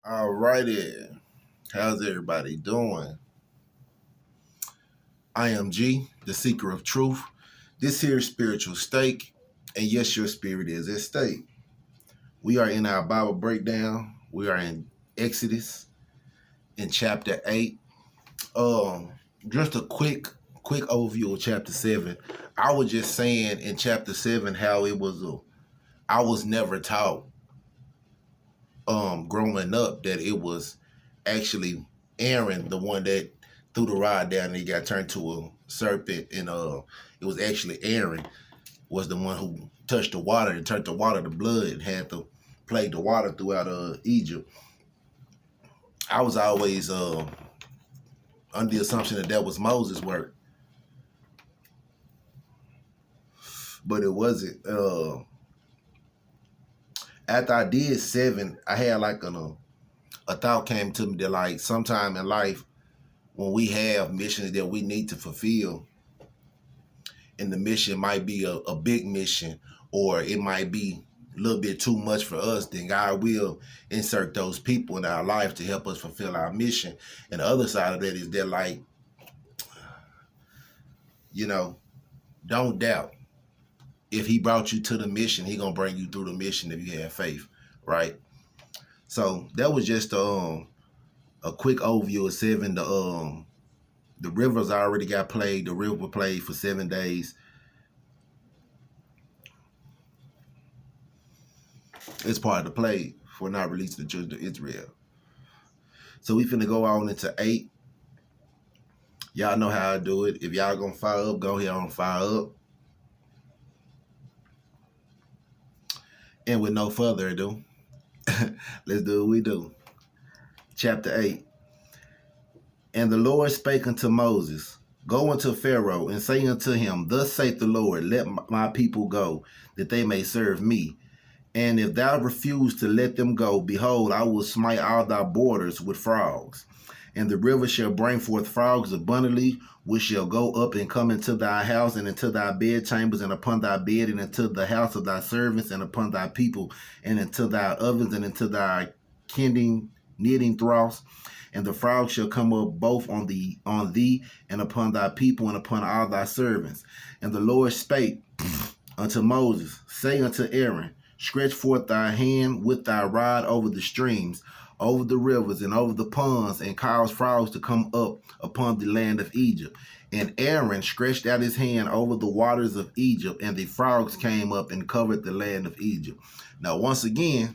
Alrighty, how's everybody doing? I am G, the seeker of truth. This here is spiritual stake, and yes, your spirit is at stake. We are in our Bible breakdown. We are in Exodus in chapter 8. Um, just a quick overview of chapter 7. I was just saying in chapter 7 how I was never taught growing up that it was actually Aaron, the one that threw the rod down and he got turned to a serpent, and it was actually Aaron was the one who touched the water and turned the water to blood and had to plague the water throughout Egypt. I was always under the assumption that was Moses' work, but it wasn't. After I did 7, I had like a thought came to me that like sometime in life when we have missions that we need to fulfill, and the mission might be a big mission, or it might be a little bit too much for us, then God will insert those people in our life to help us fulfill our mission. And the other side of that is that, like, don't doubt. If he brought you to the mission, he gonna bring you through the mission if you have faith, right? So that was just a quick overview of 7. The rivers already got played. The river played for 7 days. It's part of the play for not releasing the children of Israel. So we finna go on into 8. Y'all know how I do it. If y'all gonna fire up, go ahead and fire up. And with no further ado, let's do what we do. Chapter 8. And the Lord spake unto Moses, Go unto Pharaoh, and say unto him, Thus saith the Lord, Let my people go, that they may serve me. And if thou refuse to let them go, behold, I will smite all thy borders with frogs. And the river shall bring forth frogs abundantly, which shall go up and come into thy house, and into thy bedchambers, and upon thy bed, and into the house of thy servants, and upon thy people, and into thy ovens, and into thy knitting troughs. And the frogs shall come up both on thee, and upon thy people, and upon all thy servants. And the Lord spake unto Moses, Say unto Aaron, Stretch forth thy hand with thy rod over the streams, over the rivers, and over the ponds, and cause frogs to come up upon the land of Egypt. And Aaron stretched out his hand over the waters of Egypt, and the frogs came up and covered the land of Egypt. Now, once again,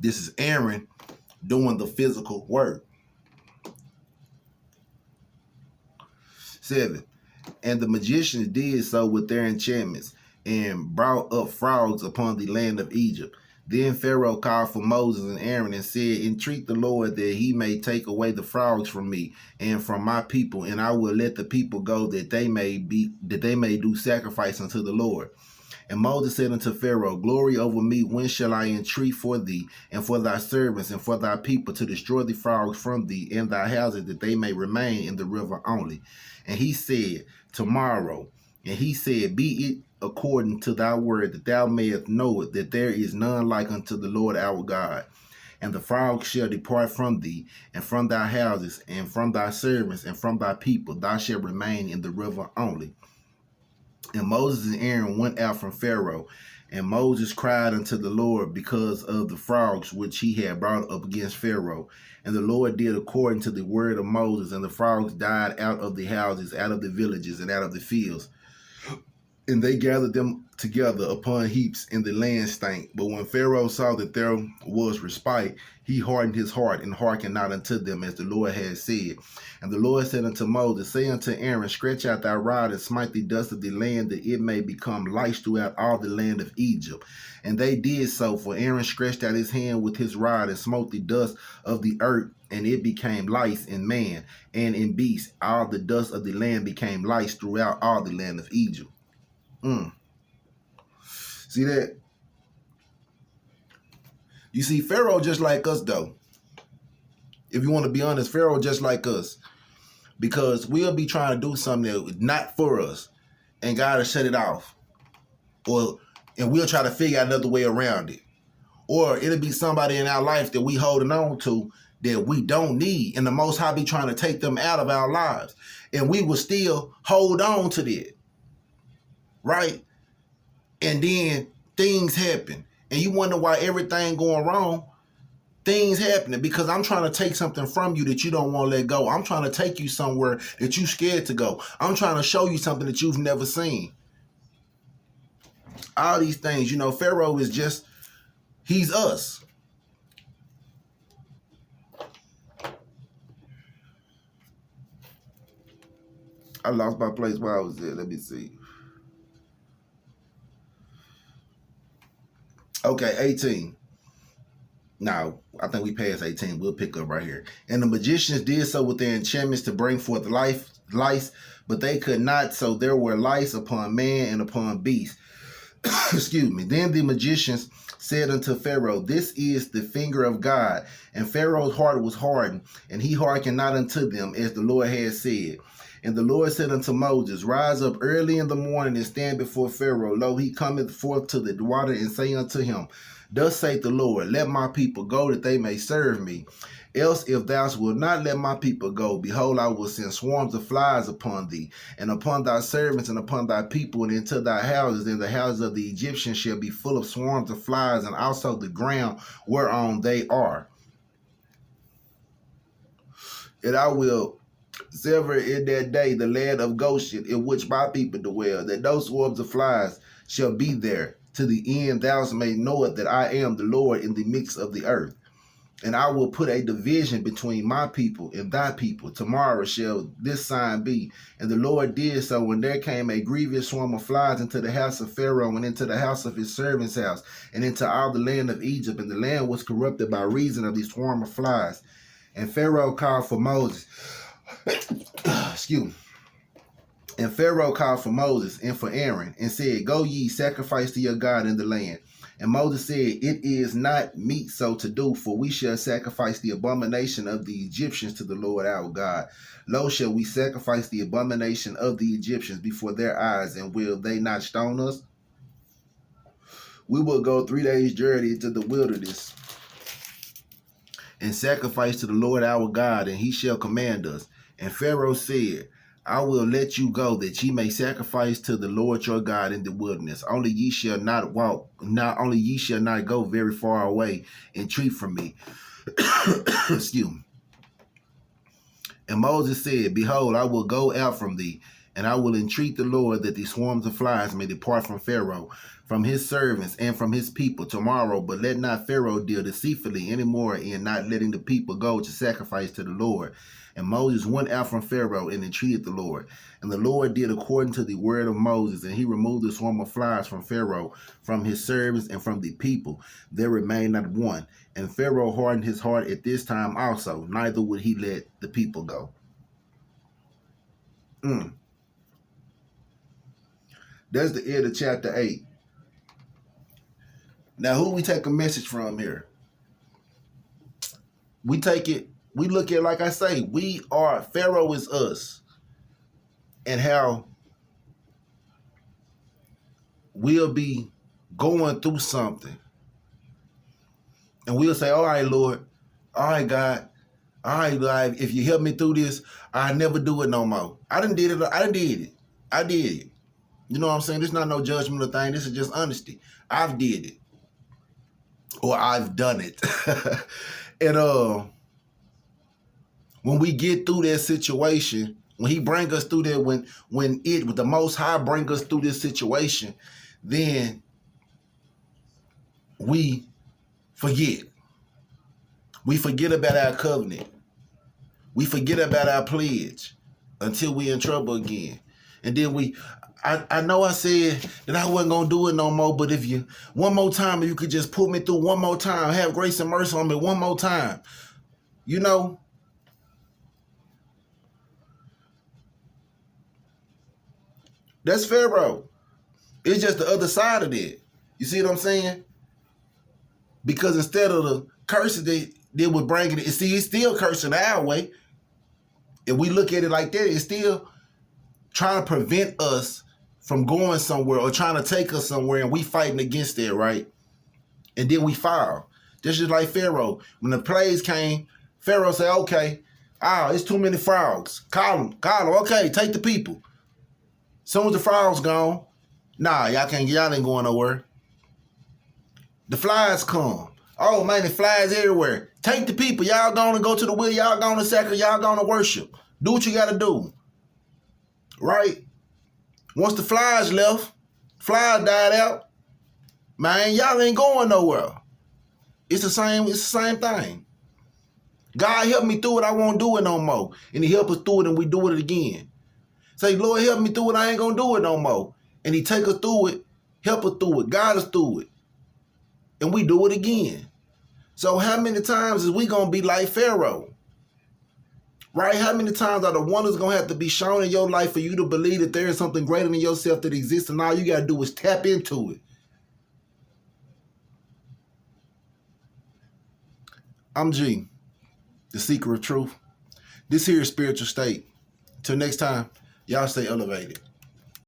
this is Aaron doing the physical work. 7. And the magicians did so with their enchantments, and brought up frogs upon the land of Egypt. Then Pharaoh called for Moses and Aaron and said, Entreat the Lord that he may take away the frogs from me and from my people, and I will let the people go that they may do sacrifice unto the Lord. And Moses said unto Pharaoh, Glory over me, when shall I entreat for thee, and for thy servants, and for thy people, to destroy the frogs from thee and thy houses, that they may remain in the river only? And he said, Tomorrow. And he said, Be it according to thy word, that thou mayest know it, that there is none like unto the Lord our God. And the frogs shall depart from thee, and from thy houses, and from thy servants, and from thy people. Thou shalt remain in the river only. And Moses and Aaron went out from Pharaoh, and Moses cried unto the Lord because of the frogs which he had brought up against Pharaoh. And the Lord did according to the word of Moses, and the frogs died out of the houses, out of the villages, and out of the fields. And they gathered them together upon heaps, and the land stank. But when Pharaoh saw that there was respite, he hardened his heart, and hearkened not unto them, as the Lord had said. And the Lord said unto Moses, Say unto Aaron, Stretch out thy rod, and smite the dust of the land, that it may become lice throughout all the land of Egypt. And they did so, for Aaron stretched out his hand with his rod, and smote the dust of the earth, and it became lice in man and in beast. All the dust of the land became lice throughout all the land of Egypt. See that? You see, Pharaoh just like us, though. If you want to be honest, Pharaoh just like us. Because we'll be trying to do something that's not for us, and God will shut it off. And we'll try to figure out another way around it. Or it'll be somebody in our life that we holding on to that we don't need. And the Most High be trying to take them out of our lives. And we will still hold on to that. Right? And then things happen. And you wonder why everything going wrong. Things happening because I'm trying to take something from you that you don't want to let go. I'm trying to take you somewhere that you scared to go. I'm trying to show you something that you've never seen. All these things, you know, Pharaoh is just, he's us. I lost my place where I was at. Let me see. Okay, 18. Now, I think we passed 18. We'll pick up right here. And the magicians did so with their enchantments to bring forth lice, but they could not. So there were lice upon man and upon beast. Excuse me. Then the magicians said unto Pharaoh, this is the finger of God. And Pharaoh's heart was hardened, and he hearkened not unto them, as the Lord had said. And the Lord said unto Moses, rise up early in the morning and stand before Pharaoh. Lo, he cometh forth to the water, and say unto him, thus saith the Lord, let my people go, that they may serve me. Else, if thou wilt not let my people go, behold, I will send swarms of flies upon thee, and upon thy servants, and upon thy people, and into thy houses, and the houses of the Egyptians shall be full of swarms of flies, and also the ground whereon they are. And I will sever in that day the land of Goshen, in which my people dwell, that no swarms of flies shall be there, to the end thou may know it that I am the Lord in the midst of the earth. And I will put a division between my people and thy people. Tomorrow shall this sign be. And the Lord did so, when there came a grievous swarm of flies into the house of Pharaoh, and into the house of his servant's house, and into all the land of Egypt. And the land was corrupted by reason of the swarm of flies. And Pharaoh called for Moses. Excuse me. And Pharaoh called for Moses and for Aaron, and said, go ye, sacrifice to your God in the land. And Moses said, it is not meet so to do, for we shall sacrifice the abomination of the Egyptians to the Lord our God. Lo, shall we sacrifice the abomination of the Egyptians before their eyes, and will they not stone us? We will go 3 days' journey into the wilderness, and sacrifice to the Lord our God, and he shall command us. And Pharaoh said, I will let you go, that ye may sacrifice to the Lord your God in the wilderness. Only ye shall not go very far away, entreat from me. Excuse me. And Moses said, behold, I will go out from thee, and I will entreat the Lord that the swarms of flies may depart from Pharaoh, from his servants, and from his people tomorrow. But let not Pharaoh deal deceitfully any more in not letting the people go to sacrifice to the Lord. And Moses went out from Pharaoh and entreated the Lord. And the Lord did according to the word of Moses, and he removed the swarm of flies from Pharaoh, from his servants, and from the people. There remained not one. And Pharaoh hardened his heart at this time also, neither would he let the people go. That's the end of chapter 8. Now, who we take a message from here? We look at, like I say, Pharaoh is us. And how we'll be going through something. And we'll say, all right, Lord, all right, God, all right, God, if you help me through this, I never do it no more. I did it. You know what I'm saying? This is not no judgmental thing. This is just honesty. I've did it. Or I've done it. And when we get through that situation, when he bring us through that, when the Most High bring us through this situation, then we forget. We forget about our covenant. We forget about our pledge until we in trouble again. And then I know I said that I wasn't going to do it no more, but if you could just pull me through one more time, have grace and mercy on me one more time, you know. That's Pharaoh. It's just the other side of it. You see what I'm saying? Because instead of the curses they were bringing it, see, it's still cursing our way. If we look at it like that, it's still trying to prevent us from going somewhere or trying to take us somewhere, and we fighting against it, right? And then we fall. Just like Pharaoh. When the plagues came, Pharaoh said, okay, it's too many frogs. Call them. Okay, take the people. Soon as the frogs gone, nah, y'all ain't going nowhere. The flies come. Oh man, the flies everywhere. Take the people. Y'all gonna go to the will. Y'all gonna sacrifice. Y'all gonna worship. Do what you gotta do. Right? Once the flies left, flies died out, man, y'all ain't going nowhere. It's the same thing. God help me through it, I won't do it no more. And he help us through it and we do it again. Say, Lord, help me through it, I ain't gonna do it no more. And he take us through it, help us through it, guide us through it. And we do it again. So how many times is we gonna be like Pharaoh? Right? How many times are the wonders gonna have to be shown in your life for you to believe that there is something greater than yourself that exists, and all you gotta do is tap into it? I'm G, the seeker of truth. This here is Spiritual State. Till next time, y'all stay elevated.